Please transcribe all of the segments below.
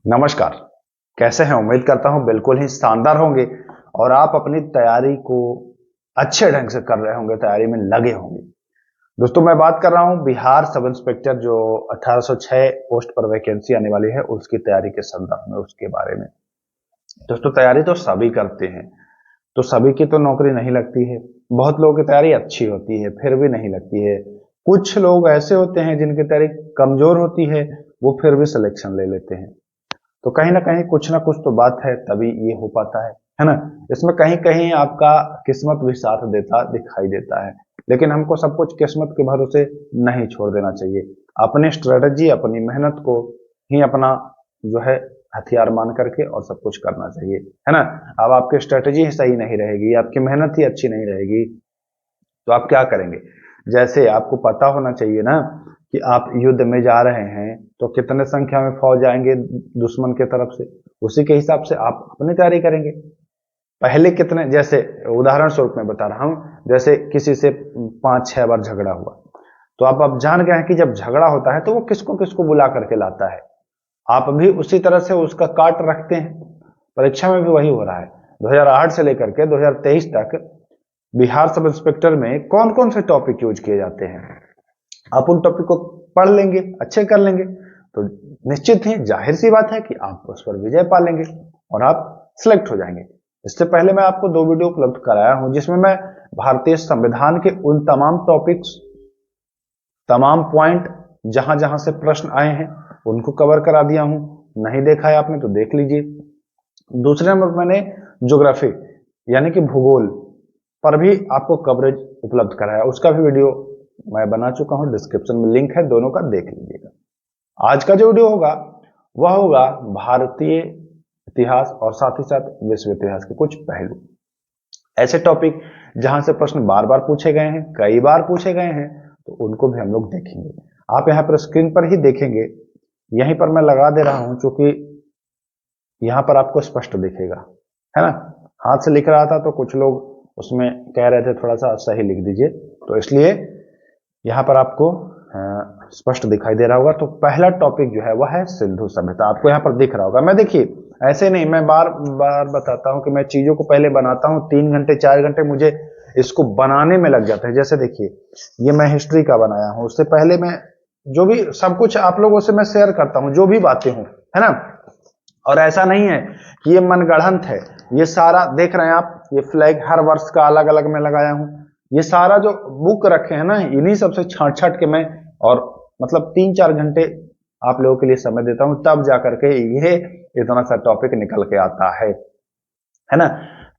नमस्कार। कैसे हैं? उम्मीद करता हूं बिल्कुल ही शानदार होंगे और आप अपनी तैयारी को अच्छे ढंग से कर रहे होंगे, तैयारी में लगे होंगे। दोस्तों, मैं बात कर रहा हूं बिहार सब इंस्पेक्टर जो 1806 पोस्ट पर वैकेंसी आने वाली है, उसकी तैयारी के संदर्भ में, उसके बारे में। दोस्तों, तैयारी तो सभी करते हैं, तो सभी की तो नौकरी नहीं लगती है। बहुत लोगों की तैयारी अच्छी होती है फिर भी नहीं लगती है। कुछ लोग ऐसे होते हैं जिनकी तैयारी कमजोर होती है, वो फिर भी सिलेक्शन ले लेते हैं। तो कहीं ना कहीं कुछ ना कुछ तो बात है, तभी ये हो पाता है ना। इसमें कहीं कहीं आपका किस्मत भी साथ देता दिखाई देता है, लेकिन हमको सब कुछ किस्मत के भरोसे नहीं छोड़ देना चाहिए। अपनी स्ट्रेटजी, अपनी मेहनत को ही अपना जो है हथियार मान करके और सब कुछ करना चाहिए, है ना। अब आपकी स्ट्रेटजी ही सही नहीं रहेगी, आपकी मेहनत ही अच्छी नहीं रहेगी, तो आप क्या करेंगे? जैसे आपको पता होना चाहिए ना कि आप युद्ध में जा रहे हैं, तो कितने संख्या में फौज आएंगे दुश्मन की तरफ से, उसी के हिसाब से आप अपनी तैयारी करेंगे। पहले कितने, जैसे उदाहरण स्वरूप मैं बता रहा हूं, जैसे किसी से 5-6 बार झगड़ा हुआ, तो आप अब जान गए हैं कि जब झगड़ा होता है तो वो किसको किसको बुला करके लाता है। आप भी उसी तरह से उसका काट रखते हैं। परीक्षा में भी वही हो रहा है। 2008 से लेकर के 2023 तक बिहार सब इंस्पेक्टर में कौन कौन से टॉपिक यूज किए जाते हैं, आप उन टॉपिक को पढ़ लेंगे, अच्छे कर लेंगे, तो निश्चित ही जाहिर सी बात है कि आप उस पर विजय पा लेंगे और आप सिलेक्ट हो जाएंगे। इससे पहले मैं आपको 2 वीडियो उपलब्ध कराया हूं, जिसमें मैं भारतीय संविधान के उन तमाम टॉपिक्स, तमाम पॉइंट जहां जहां से प्रश्न आए हैं उनको कवर करा दिया हूं। नहीं देखा है आपने तो देख लीजिए। दूसरे नंबर पर मैंने ज्योग्राफी यानी कि भूगोल पर भी आपको कवरेज उपलब्ध कराया, उसका भी वीडियो मैं बना चुका हूं, डिस्क्रिप्शन में लिंक है, दोनों का देख लीजिएगा। आज का जो वीडियो होगा वह होगा भारतीय इतिहास और साथ ही साथ विश्व इतिहास के कुछ पहलू, ऐसे टॉपिक जहां से प्रश्न बार बार पूछे गए हैं, कई बार पूछे गए हैं, तो उनको भी हम लोग देखेंगे। आप यहाँ पर स्क्रीन पर ही देखेंगे, यहीं पर मैं लगा दे रहा हूं, क्योंकि यहां पर आपको स्पष्ट दिखेगा, है ना। हाथ से लिख रहा था तो कुछ लोग उसमें कह रहे थे थोड़ा सा सही लिख दीजिए, तो इसलिए यहां पर आपको स्पष्ट दिखाई दे रहा होगा। तो पहला टॉपिक जो है वह है सिंधु सभ्यता, आपको यहां पर दिख रहा होगा। मैं देखिए ऐसे नहीं, मैं बार बार बताता हूं कि मैं चीजों को पहले बनाता हूं, 3 घंटे 4 घंटे मुझे इसको बनाने में लग जाते हैं। जैसे देखिए, ये मैं हिस्ट्री का बनाया हूं, उससे पहले मैं जो भी सब कुछ आप लोगों से मैं शेयर करता हूं, जो भी बातें हूं, है ना। और ऐसा नहीं है कि ये मनगढ़ंत है, ये सारा देख रहे हैं आप, ये फ्लैग हर वर्ष का अलग अलग मैं लगाया हूं। ये सारा जो बुक रखे हैं ना, इन्हीं सबसे छांट छांट के मैं, और मतलब 3-4 घंटे आप लोगों के लिए समय देता हूं, तब जाकर के ये इतना सा टॉपिक निकल के आता है ना।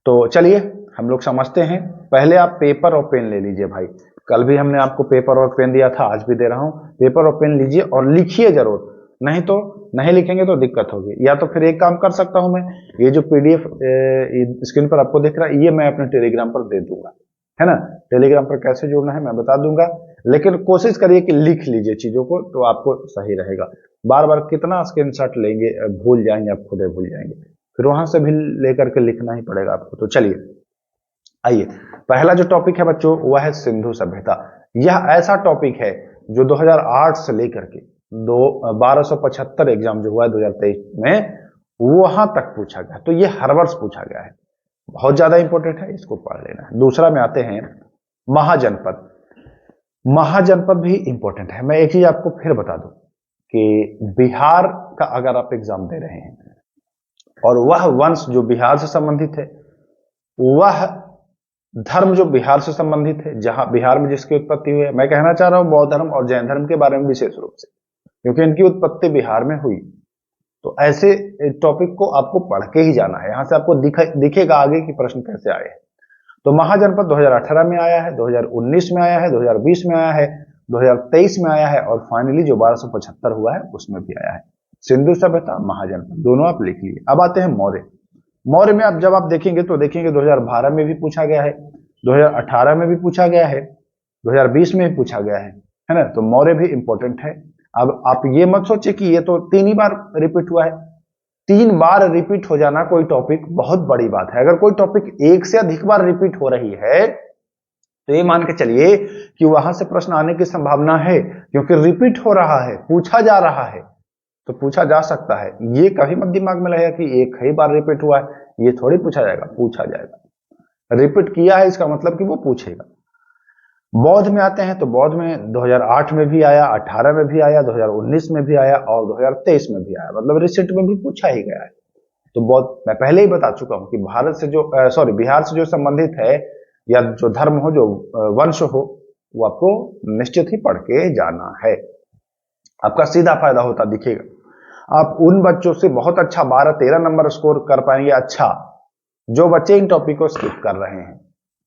तो चलिए हम लोग समझते हैं। पहले आप पेपर और पेन ले लीजिए भाई, कल भी हमने आपको पेपर और पेन दिया था, आज भी दे रहा हूं। पेपर और पेन लीजिए और लिखिए जरूर, नहीं तो नहीं लिखेंगे तो दिक्कत होगी। या तो फिर एक काम कर सकता हूं मैं, ये जो पीडीएफ स्क्रीन पर आपको दिख रहा है, ये मैं अपने टेलीग्राम पर दे दूंगा, है ना। टेलीग्राम पर कैसे जुड़ना है मैं बता दूंगा, लेकिन कोशिश करिए कि लिख लीजिए चीजों को, तो आपको सही रहेगा। बार बार कितना स्क्रीनशॉट लेंगे, भूल जाएंगे, आप खुद ही भूल जाएंगे, फिर वहां से भी लेकर के लिखना ही पड़ेगा आपको। तो चलिए आइए, पहला जो टॉपिक है बच्चों वह है सिंधु सभ्यता। यह ऐसा टॉपिक है जो 2008 से लेकर के 1275 एग्जाम जो हुआ है 2023 में, वहां तक पूछा गया। तो यह हर वर्ष पूछा गया है, बहुत ज्यादा इंपॉर्टेंट है, इसको पढ़ लेना है। दूसरा में आते हैं महाजनपद। महाजनपद भी इंपॉर्टेंट है। मैं एक चीज आपको फिर बता दूं कि बिहार का अगर आप एग्जाम दे रहे हैं और वह वंश जो बिहार से संबंधित है, वह धर्म जो बिहार से संबंधित है, जहां बिहार में जिसकी उत्पत्ति हुई है, मैं कहना चाह रहा हूं बौद्ध धर्म और जैन धर्म के बारे में विशेष रूप से, क्योंकि इनकी उत्पत्ति बिहार में हुई। तो ऐसे टॉपिक को आपको पढ़ के ही जाना है, यहां से आपको दिखेगा आगे कि प्रश्न कैसे आए हैं। तो महाजनपद 2018 में आया है, 2019 में आया है, 2020 में आया है, 2023 में आया है, और फाइनली जो 1275 हुआ है उसमें भी आया है। सिंधु सभ्यता, महाजनपद, दोनों आप लिख लीजिए। अब आते हैं मौर्य। मौर्य में अब जब आप देखेंगे तो देखेंगे 2012 में भी पूछा गया है, 2018 में भी पूछा गया है, 2020 में भी पूछा गया है ना। तो मौर्य भी इंपॉर्टेंट है। अब आप ये मत सोचिए कि ये तो 3 ही बार रिपीट हुआ है। 3 बार रिपीट हो जाना कोई टॉपिक बहुत बड़ी बात है। अगर कोई टॉपिक एक से अधिक बार रिपीट हो रही है तो ये मान के चलिए कि वहां से प्रश्न आने की संभावना है, क्योंकि रिपीट हो रहा है, पूछा जा रहा है। तो पूछा जा सकता है। ये कभी मत दिमाग में लगेगा कि एक ही बार रिपीट हुआ है, ये थोड़ी पूछा जाएगा, पूछा जाएगा। रिपीट किया है इसका मतलब कि वो पूछेगा। बौद्ध में आते हैं तो बौद्ध में 2008 में भी आया, 18 में भी आया, 2019 में भी आया और 2023 में भी आया, मतलब रिसेंट में भी पूछा ही गया है। तो बौद्ध मैं पहले ही बता चुका हूं कि भारत से जो बिहार से जो संबंधित है या जो धर्म हो, जो वंश हो, वो आपको निश्चित ही पढ़ के जाना है। आपका सीधा फायदा होता दिखेगा। आप उन बच्चों से बहुत अच्छा 12-13 नंबर स्कोर कर पाएंगे, अच्छा, जो बच्चे इन टॉपिक को स्किप कर रहे हैं।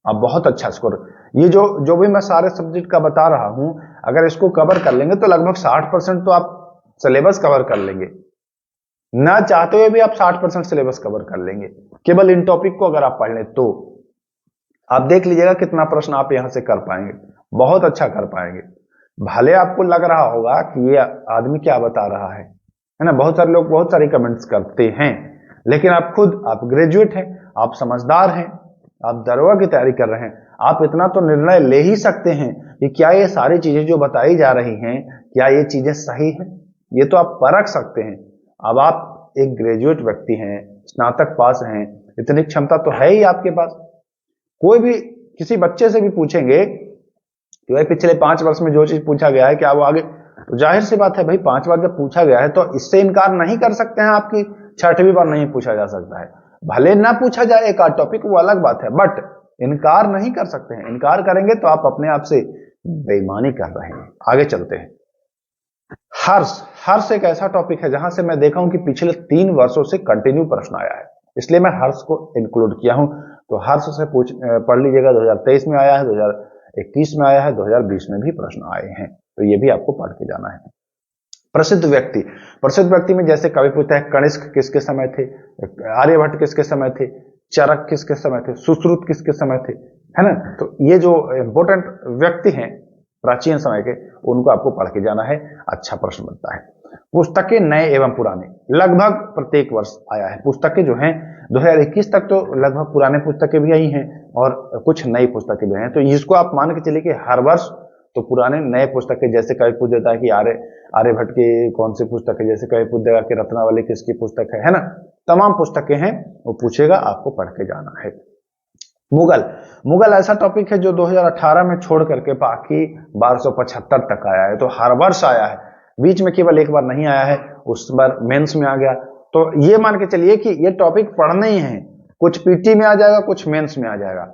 आप बहुत अच्छा स्कोर, ये जो भी मैं सारे सब्जेक्ट का बता रहा हूं, अगर इसको कवर कर लेंगे तो लगभग 60% तो आप सिलेबस कवर कर लेंगे। ना चाहते हुए भी आप 60% सिलेबस कवर कर लेंगे, केवल इन टॉपिक को अगर आप पढ़ लें तो। आप देख लीजिएगा कितना प्रश्न आप यहां से कर पाएंगे, बहुत अच्छा कर पाएंगे। भले आपको लग रहा होगा कि ये आदमी क्या बता रहा है ना, बहुत सारे लोग बहुत सारी कमेंट्स करते हैं, लेकिन आप खुद, आप ग्रेजुएट हैं, आप समझदार हैं, आप दरोगा की तैयारी कर रहे हैं, आप इतना तो निर्णय ले ही सकते हैं कि क्या ये सारी चीजें जो बताई जा रही हैं, क्या ये चीजें सही हैं, ये तो आप परख सकते हैं। अब आप एक ग्रेजुएट व्यक्ति हैं, स्नातक पास हैं, इतनी क्षमता तो है ही आपके पास। कोई भी किसी बच्चे से भी पूछेंगे कि भाई पिछले 5 वर्ष में जो चीज पूछा गया है क्या वो आगे, तो जाहिर सी बात है भाई, 5 बार जब पूछा गया है तो इससे इनकार नहीं कर सकते हैं आपकी 6वीं बार नहीं पूछा जा सकता है। भले ना पूछा जाए एक आध टॉपिक, वो अलग बात है, बट इनकार नहीं कर सकते हैं। इनकार करेंगे तो आप अपने आप से बेईमानी कर रहे हैं। आगे चलते हैं। हर्ष, हर्ष एक ऐसा टॉपिक है जहां से मैं देखा हूं कि पिछले 3 वर्षों से कंटिन्यू प्रश्न आया है, इसलिए मैं हर्ष को इंक्लूड किया हूं। तो हर्ष से पढ़ लीजिएगा, 2023 में आया है, 2021 में आया है, 2020 में भी प्रश्न आए हैं, तो ये भी आपको पढ़ के जाना है। प्रसिद्ध व्यक्ति, प्रसिद्ध व्यक्ति में जैसे कवि पूछता है कनिष्क किसके समय थे, आर्यभट्ट किसके समय थे, चरक किसके समय थे, सुश्रुत किसके समय थे, है ना। तो ये जो इंपोर्टेंट व्यक्ति हैं प्राचीन समय के, उनको आपको पढ़ के जाना है, अच्छा प्रश्न बनता है। पुस्तकें नए एवं पुराने लगभग प्रत्येक वर्ष आया है। पुस्तकें जो हैं 2021 तक तो लगभग पुराने पुस्तकें भी आई हैं और कुछ नई पुस्तकें भी हैं, तो इसको आप मान के चलिए कि हर वर्ष तो पुराने नए पुस्तकें, जैसे कवि पूछ देता है कि आर्यभट्ट की कौन सी पुस्तक है, जैसे कवि पूछ देगा कि रत्नावली किसकी पुस्तक है ना, तमाम पुस्तकें हैं वो पूछेगा, आपको पढ़ के जाना है। मुगल, मुगल ऐसा टॉपिक है जो 2018 में छोड़ करके बाकी 1275 तक आया है, तो हर वर्ष आया है, बीच में केवल एक बार नहीं आया है, उस बार मेंस में आ गया। तो ये मान के चलिए कि ये टॉपिक पढ़ने ही है, कुछ पीटी में आ जाएगा, कुछ मेंस में आ जाएगा।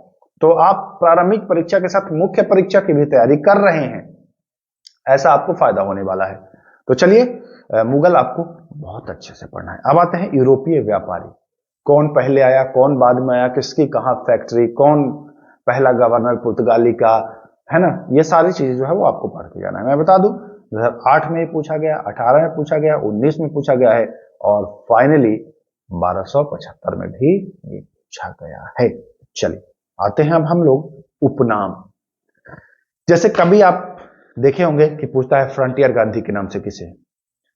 तो आप प्रारंभिक परीक्षा के साथ मुख्य परीक्षा की भी तैयारी कर रहे हैं, ऐसा आपको फायदा होने वाला है। तो चलिए, मुगल आपको बहुत अच्छे से पढ़ना है। अब आते हैं यूरोपीय व्यापारी, कौन पहले आया, कौन बाद में आया, किसकी कहां फैक्ट्री, कौन पहला गवर्नर पुर्तगाली का, है ना, ये सारी चीजें जो है वो आपको पढ़ के जाना है। मैं बता दूं 2008 में पूछा गया, 18 में पूछा गया, 19 में पूछा गया है और फाइनली 1275 में भी ये पूछा गया है। चलिए आते हैं अब हम लोग उपनाम। जैसे कभी आप देखे होंगे कि पूछता है फ्रंटियर गांधी के नाम से किसे,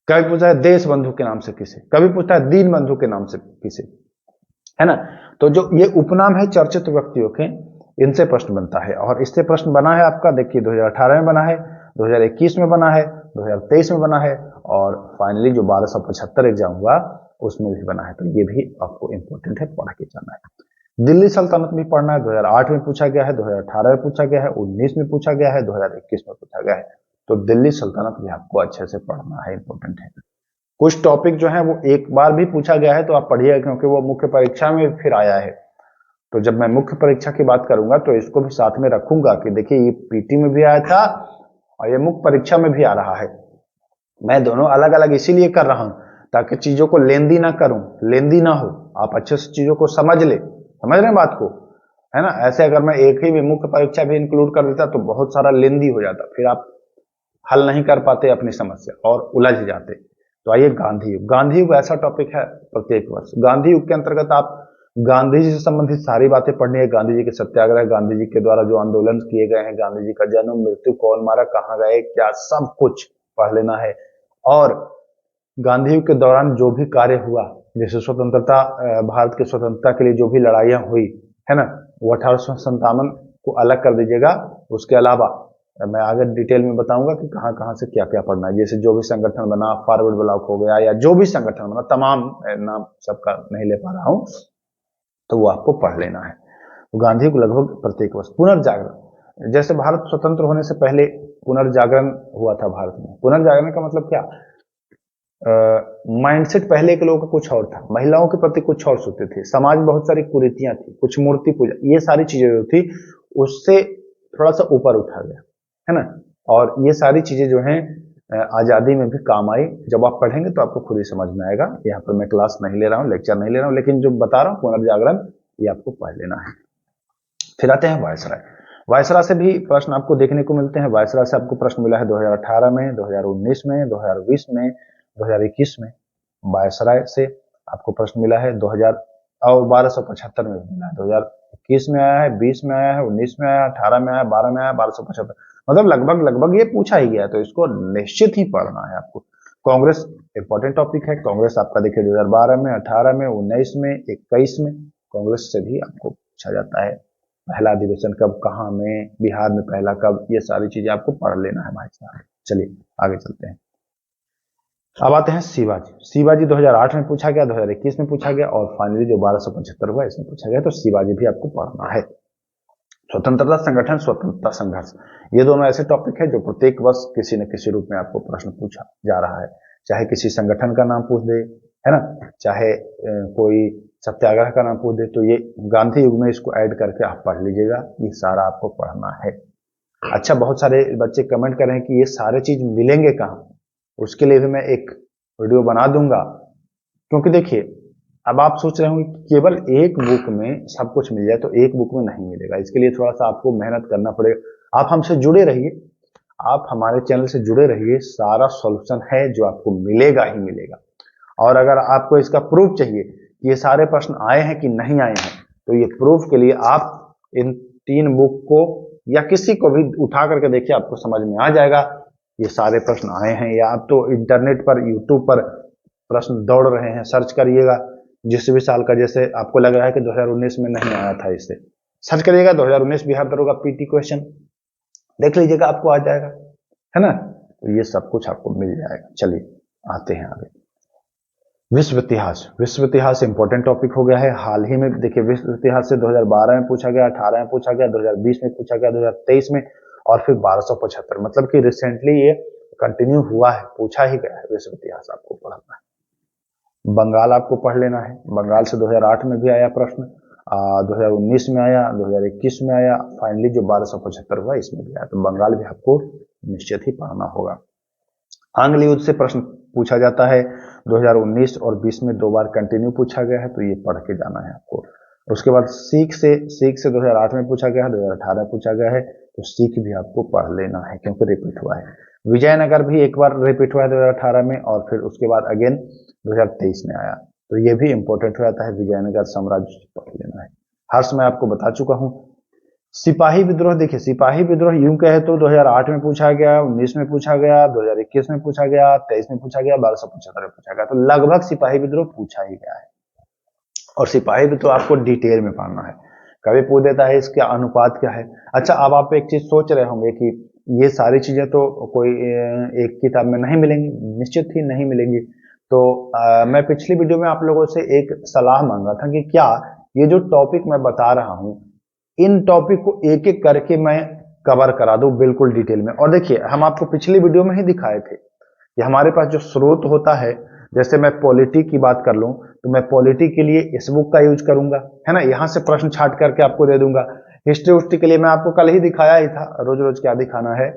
कभी पूछता है देश बंधु के नाम से किसे, कभी पूछता है दीन बंधु के नाम से किसे, है ना। तो जो ये उपनाम है चर्चित व्यक्तियों के, इनसे प्रश्न बनता है और इससे प्रश्न बना है आपका, देखिए 2018 में बना है, 2021 में बना है, 2023 में बना है और फाइनली जो 1275 एग्जाम हुआ उसमें भी बना है। तो ये भी आपको इंपॉर्टेंट है, पढ़ के जाना है। दिल्ली सल्तनत भी पढ़ना है, 2008 में पूछा गया है, 2018 में पूछा गया है, 19 में पूछा गया है, 2021 में पूछा गया है। तो दिल्ली सल्तनत भी आपको अच्छे से पढ़ना है, इंपॉर्टेंट है। कुछ टॉपिक जो है वो एक बार भी पूछा गया है तो आप पढ़िएगा, क्योंकि वो मुख्य परीक्षा में फिर आया है। तो जब मैं मुख्य परीक्षा की बात करूंगा तो इसको भी साथ में रखूंगा कि देखिए ये पीटी में भी आया था और ये मुख्य परीक्षा में भी आ रहा है। मैं दोनों अलग अलग इसीलिए कर रहा हूं ताकि चीजों को लेंदी ना करूं, लेंदी ना हो, आप अच्छे से चीजों को समझ ले, समझ रहे हैं बात को, है ना। ऐसे अगर मैं एक ही में मुख्य परीक्षा भी इंक्लूड कर देता तो बहुत सारा लेंदी हो जाता, फिर आप हल नहीं कर पाते अपनी समस्या और उलझ जाते। तो आइए गांधी युग, गांधी युग ऐसा टॉपिक है प्रत्येक वर्ष। गांधी युग के अंतर्गत आप गांधी जी से संबंधित सारी बातें पढ़नी है, गांधी जी के सत्याग्रह, गांधी जी के द्वारा जो आंदोलन किए गए हैं, गांधी जी का जन्म, मृत्यु, कौन मारा, कहाँ गए, क्या, सब कुछ पढ़ लेना है। और गांधी युग के दौरान जो भी कार्य हुआ, जैसे स्वतंत्रता, भारत की स्वतंत्रता के लिए जो भी लड़ाइयां हुई, है ना, वो 1857 को अलग कर दीजिएगा। उसके अलावा मैं आगे डिटेल में बताऊंगा कि कहाँ कहाँ से क्या क्या पढ़ना है। जैसे जो भी संगठन बना, फॉरवर्ड ब्लॉक हो गया, या जो भी संगठन बना, तमाम नाम सबका नहीं ले पा रहा हूं, तो वो आपको पढ़ लेना है। तो गांधी को लगभग प्रत्येक वर्ष पुनर्जागरण, जैसे भारत स्वतंत्र होने से पहले पुनर्जागरण हुआ था भारत में। पुनर्जागरण का मतलब क्या, माइंडसेट पहले के लोगों का कुछ और था, महिलाओं के प्रति कुछ और सोचते थे, समाज में बहुत सारी कुरीतियां थी, कुछ मूर्ति पूजा, ये सारी चीजें जो थी उससे थोड़ा सा ऊपर उठा गया, है ना। और ये सारी चीजें जो हैं आजादी में भी काम आई। जब आप पढ़ेंगे तो आपको खुद ही समझ में आएगा। यहाँ पर मैं क्लास नहीं ले रहा हूँ, लेक्चर नहीं ले रहा हूँ, लेकिन जो बता रहा हूँ पुनर्जागरण, ये आपको पढ़ लेना है। फिर आते हैं वायसराय। वायसराय से भी प्रश्न आपको देखने को मिलते हैं। वायसराय से आपको प्रश्न मिला है 2018 में, 2019 में, 2020 में, 2021 में। वायसराय से आपको प्रश्न मिला है 1275 में मिला है, 2021 में आया है, 20 में आया है, 19 में आया, 18 में आया, 12 में आया, 1275, मतलब लगभग लगभग ये पूछा ही गया, तो इसको निश्चित ही पढ़ना है आपको। कांग्रेस इंपॉर्टेंट टॉपिक है। कांग्रेस आपका देखिए 2012 में, 18 में, 19 में, 21 में कांग्रेस से भी आपको पूछा जाता है। पहला अधिवेशन कब, कहाँ में, बिहार में पहला कब, ये सारी चीजें आपको पढ़ लेना है भाई साहब। चलिए आगे चलते हैं। अब आते हैं शिवाजी। शिवाजी 2008 में पूछा गया, 2021 में पूछा गया, और फाइनली जो 1275 हुआ इसमें पूछा गया। तो शिवाजी भी आपको पढ़ना है। स्वतंत्रता संगठन, स्वतंत्रता संघर्ष, ये दोनों ऐसे टॉपिक है जो प्रत्येक वर्ष किसी न किसी रूप में आपको प्रश्न पूछा जा रहा है। चाहे किसी संगठन का नाम पूछ दे, है ना, चाहे कोई सत्याग्रह का नाम पूछ दे, तो ये गांधी युग में इसको ऐड करके आप पढ़ लीजिएगा। ये सारा आपको पढ़ना है। अच्छा, बहुत सारे बच्चे कमेंट कर रहे हैं कि ये सारे चीज मिलेंगे कहाँ, उसके लिए भी मैं एक वीडियो बना दूंगा। क्योंकि देखिए, अब आप सोच रहे होंगे कि केवल एक बुक में सब कुछ मिल जाए, तो एक बुक में नहीं मिलेगा। इसके लिए थोड़ा सा आपको मेहनत करना पड़ेगा। आप हमसे जुड़े रहिए, आप हमारे चैनल से जुड़े रहिए, सारा सॉल्यूशन है जो आपको मिलेगा ही मिलेगा। और अगर आपको इसका प्रूफ चाहिए कि ये सारे प्रश्न आए हैं कि नहीं आए हैं, तो ये प्रूफ के लिए आप इन 3 बुक को या किसी को भी उठा करके देखिए, आपको समझ में आ जाएगा ये सारे प्रश्न आए हैं। या आप तो इंटरनेट पर, यूट्यूब पर प्रश्न दौड़ रहे हैं, सर्च करिएगा जिस भी साल का, जैसे आपको लग रहा है कि 2019 में नहीं आया था, इससे सर्च करिएगा 2019 बिहार दरोगा पीटी क्वेश्चन, देख लीजिएगा, आपको आ जाएगा, है ना। तो ये सब कुछ आपको मिल जाएगा। चलिए आते हैं आगे। विश्व इतिहास। विश्व इतिहास इंपॉर्टेंट टॉपिक हो गया है। हाल ही में देखिए, विश्व इतिहास से 2012 में पूछा गया, 18 में पूछा गया, 2020 में पूछा गया, 2023 में, और फिर 1275, मतलब कि रिसेंटली ये कंटिन्यू हुआ है, पूछा ही गया है। विश्व इतिहास आपको पढ़ना है। बंगाल आपको पढ़ लेना है। बंगाल से 2008 में भी आया प्रश्न, 2019 में आया, 2021 में आया, फाइनली जो 1275 हुआ इसमें भी आया। तो बंगाल भी आपको निश्चित ही पढ़ना होगा। आंग्ल युद्ध से प्रश्न पूछा जाता है, 2019 और 20 में 2 बार कंटिन्यू पूछा गया है, तो ये पढ़ के जाना है आपको। उसके बाद सिख से 2008 में पूछा गया है, 2018 में पूछा गया है, तो सिख भी आपको पढ़ लेना है क्योंकि रिपीट हुआ है। विजयनगर भी एक बार रिपीट हुआ है 2018 में, और फिर उसके बाद अगेन 2023 में आया, तो ये भी इंपॉर्टेंट हो जाता है। विजयनगर साम्राज्य पढ़ लेना है। हर्ष मैं आपको बता चुका हूं। सिपाही विद्रोह, देखिए सिपाही विद्रोह यूं कहे तो 2008 में पूछा गया, 19 में पूछा गया, 2021 में पूछा गया, 23 में पूछा गया, 1275 में पूछा गया, तो लगभग सिपाही विद्रोह पूछा ही गया है। और सिपाही विद्रोह आपको डिटेल में पढ़ना है। कभी पूछ देता है इसका अनुपात क्या है। अच्छा, अब आप एक चीज सोच रहे होंगे कि ये सारी चीजें तो कोई एक किताब में नहीं मिलेंगी, निश्चित ही नहीं मिलेंगी। तो मैं पिछली वीडियो में आप लोगों से एक सलाह मांगा था कि क्या ये जो टॉपिक मैं बता रहा हूं, इन टॉपिक को एक एक करके मैं कवर करा दूं बिल्कुल डिटेल में। और देखिए, हम आपको पिछली वीडियो में ही दिखाए थे कि हमारे पास जो स्रोत होता है, जैसे मैं पॉलिटी की बात कर लूं, तो मैं पॉलिटी के लिए इस बुक का यूज करूंगा, है ना, यहां से प्रश्न छाट करके आपको दे दूंगा। हिस्ट्री के लिए मैं आपको कल ही दिखाया ही था, रोज रोज क्या दिखाना है,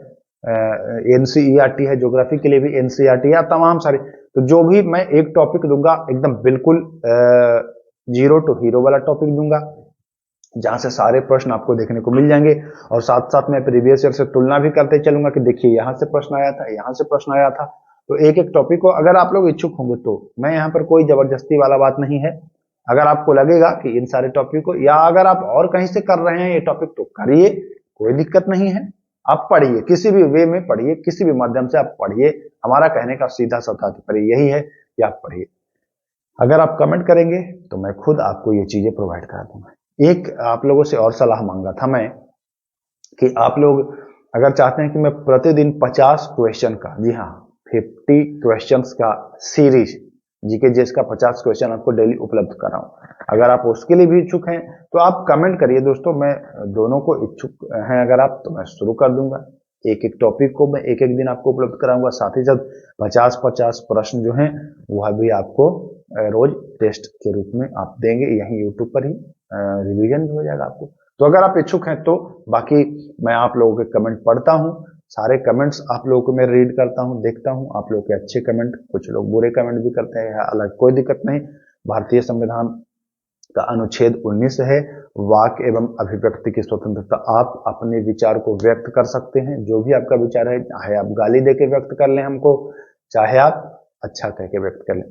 एनसीईआरटी है, ज्योग्राफी के लिए भी एनसीईआरटी या तमाम सारे। तो जो भी मैं एक टॉपिक दूंगा, एकदम बिल्कुल जीरो टू हीरो वाला टॉपिक दूंगा, जहां से सारे प्रश्न आपको देखने को मिल जाएंगे। और साथ साथ मैं प्रीवियस ईयर से तुलना भी करते चलूंगा कि देखिए यहां से प्रश्न आया था, यहां से प्रश्न आया था। तो एक एक टॉपिक को अगर आप लोग इच्छुक होंगे, तो मैं यहाँ पर कोई जबरदस्ती वाला बात नहीं है। अगर आपको लगेगा कि इन सारे टॉपिक को, या अगर आप और कहीं से कर रहे हैं ये टॉपिक, तो करिए, कोई दिक्कत नहीं है। आप पढ़िए, किसी भी वे में पढ़िए, किसी भी माध्यम से आप पढ़िए। हमारा कहने का सीधा सा तात्पर्य यही है कि आप पढ़िए। अगर आप कमेंट करेंगे तो मैं खुद आपको ये चीजें प्रोवाइड करा दूंगा। एक आप लोगों से और सलाह मांगा था मैं कि आप लोग अगर चाहते हैं कि मैं प्रतिदिन 50 क्वेश्चन का, जी हाँ 50 क्वेश्चंस का सीरीज जीके जीएस का 50 क्वेश्चन आपको डेली उपलब्ध कराऊं, अगर आप उसके लिए भी इच्छुक हैं तो आप कमेंट करिए दोस्तों। मैं दोनों को इच्छुक हैं अगर आप, तो मैं शुरू कर दूंगा। एक एक टॉपिक को मैं एक एक दिन आपको उपलब्ध कराऊंगा, साथ ही साथ 50-50 प्रश्न जो हैं वह भी आपको रोज टेस्ट के रूप में आप देंगे, यहीं यूट्यूब पर ही रिवीजन भी हो जाएगा आपको। तो अगर आप इच्छुक हैं तो बाकी मैं आप लोगों के कमेंट पढ़ता हूं, सारे कमेंट्स आप लोगों को मैं रीड करता हूं, देखता हूं आप लोगों के अच्छे कमेंट, कुछ लोग बुरे कमेंट भी करते हैं, अलग कोई दिक्कत नहीं। भारतीय संविधान का अनुच्छेद 19 है, वाक एवं अभिव्यक्ति की स्वतंत्रता, आप अपने विचार को व्यक्त कर सकते हैं, जो भी आपका विचार है, चाहे आप गाली देके व्यक्त कर लें हमको, चाहे आप अच्छा कह के व्यक्त कर लें।